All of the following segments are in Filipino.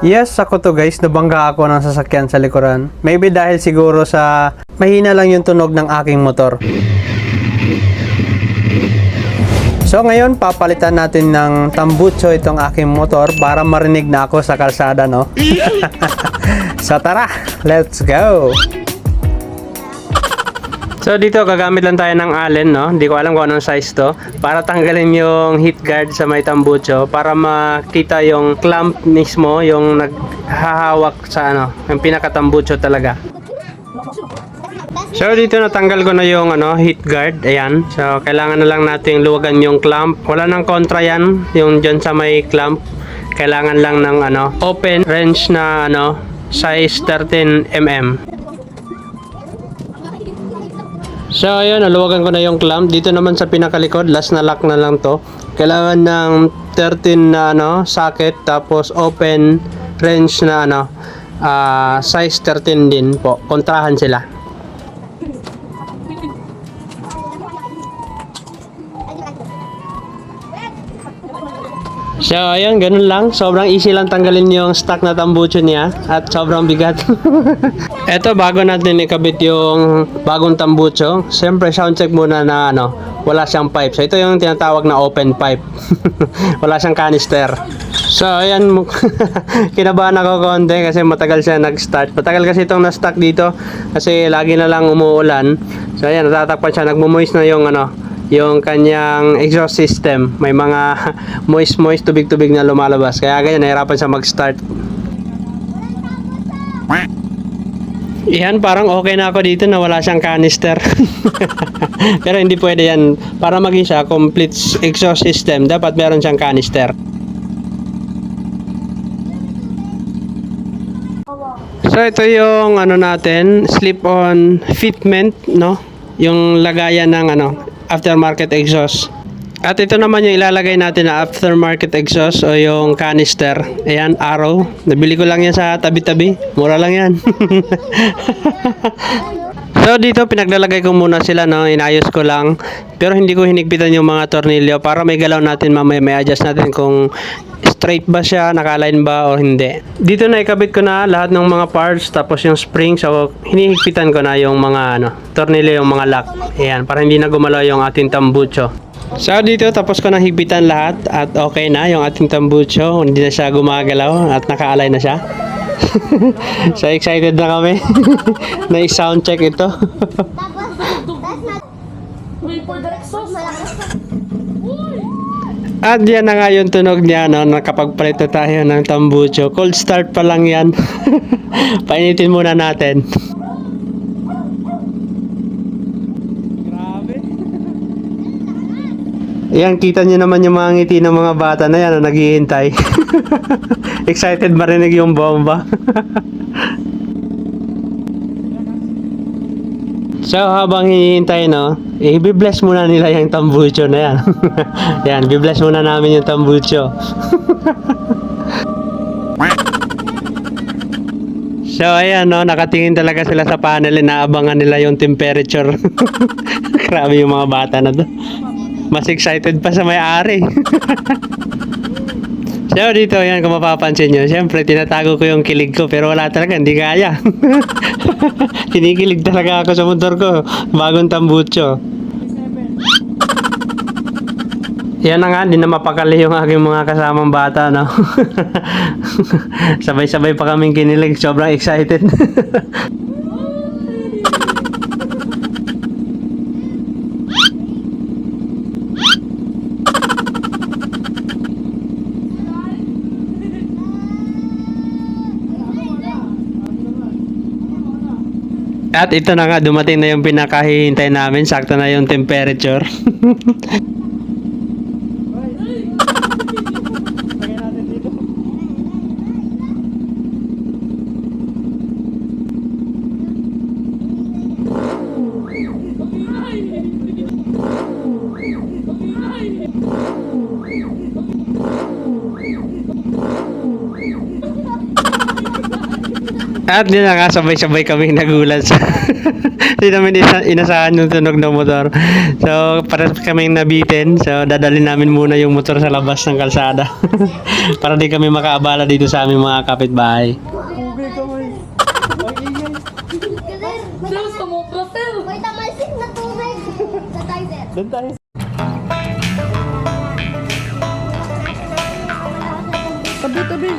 Yes, ako to guys, nabangga ako ng sasakyan sa likuran. Maybe dahil siguro sa mahina lang yung tunog ng aking motor. So ngayon, papalitan natin ng tambucho itong aking motor para marinig na ako sa kalsada, no? So tara, let's go! So dito gagamit lang tayo ng Allen, no? Hindi ko alam kung anong size to, para tanggalin yung heat guard sa may tambucho para makita yung clamp mismo, yung naghahawak sa yung pinakatambucho talaga. So dito natanggal ko na yung heat guard, ayan. So kailangan na lang natin luwagan yung clamp. Wala nang kontra yan, yung dyan sa may clamp. Kailangan lang ng open wrench na size 13mm. So ayun, naluwagan ko na yung clamp. Dito naman sa pinakalikod, last na lock na lang to. Kailangan ng 13 na socket, tapos open wrench na size 13 din po. Kontrahan sila. So ayun, ganun lang. Sobrang easy lang tanggalin yung stock na tambucho niya at sobrang bigat. Eto, bago natin ikabit yung bagong tambucho, siyempre sound check muna na wala siyang pipe. So ito yung tinatawag na open pipe. Wala siyang canister. So ayan, kinabahan ako konti kasi matagal siya nag-start. Matagal kasi itong na-stuck dito kasi lagi na lang umuulan. So ayan, natatakpan siya, nagmo-moist na yung kanyang exhaust system. May mga moist tubig-tubig na lumalabas, kaya ganyan nahirapan siya mag-start. Yan, parang okay na ako dito na wala siyang canister. Pero hindi pwede yan. Para maging siya complete exhaust system, dapat meron siyang canister. So ito yung natin, slip-on fitment, no? Yung lagayan ng aftermarket exhaust. At ito naman yung ilalagay natin na aftermarket exhaust o yung canister. Ayan, Arrow. Nabili ko lang yan sa tabi-tabi. Mura lang yan. So dito pinaglalagay ko muna sila, inayos ko lang. Pero hindi ko hinigpitan yung mga tornilyo para may galaw natin mamaya. May adjust natin kung straight ba siya, naka-align ba o hindi. Dito na ikabit ko na lahat ng mga parts, tapos yung spring. So hinihigpitan ko na yung mga tornilyo, yung mga lock. Ayan, para hindi na gumalaw yung ating tambucho. So dito tapos ko na higpitan lahat at okay na yung ating tambucho. Hindi na siya gumagalaw at naka-align na siya. So excited na kami. Na i-sound check ito. At yan na nga yung tunog niya, nakapagpalit na tayo ng tambucho. Cold start pa lang yan. Painitin muna natin. Grabe. Yan, kita nyo naman yung mga ngiti ng mga bata na yan, naghihintay. Excited marinig yung bomba. So habang hinihintay, i-bless muna nila yung tambucho na yan. Yan, i-bless muna namin yung tambucho. So ayan, nakatingin talaga sila sa panel, inaabangan nila yung temperature. Grabe yung mga bata na to. Mas excited pa sa may-ari. So dito, yan, kung mapapansin nyo, siyempre tinatago ko yung kilig ko, pero wala talaga, hindi kaya. Kinikilig talaga ako sa motor ko, bagong tambucho. Yan na nga, hindi na mapakali yung aking mga kasamang bata, Sabay-sabay pa kaming kinilig, sobrang excited. At ito na nga, dumating na yung pinakahihintay namin. Sakto na yung temperature. At yun na nga, sabay-sabay kaming nagulat sa... Hindi namin inasahan yung tunog ng motor. So, para kaming nabitin. So, dadalhin namin muna yung motor sa labas ng kalsada. Para di kami makaabala dito sa aming mga kapitbahay. Diyos, sumobra, sir. May tamalsik na tubig sa timer. Doon tayo. Tabi.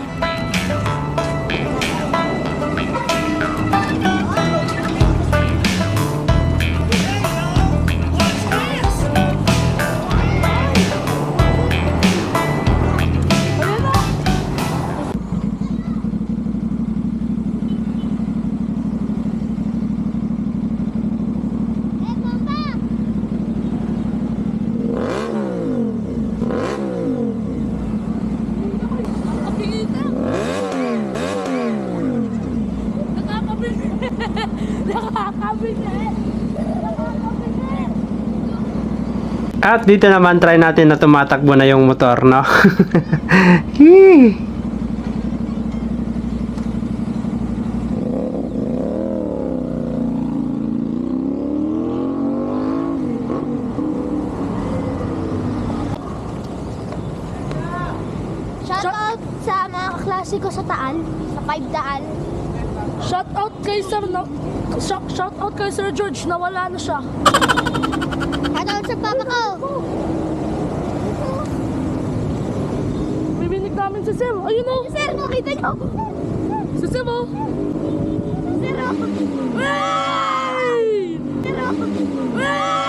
At dito naman, try natin na tumatakbo na yung motor, no? Yee! Shoutout sa mga kaklase ko sa Taal, sa 5 Taal. Shout out kay Sir shout out kay Sir George, nawala na siya. Shoutout sa papa ko. Bibinig namin si Sir. Ayun o. Sir, nakita niyo? Si Sir o. Sir, Hey! Sir, Hey!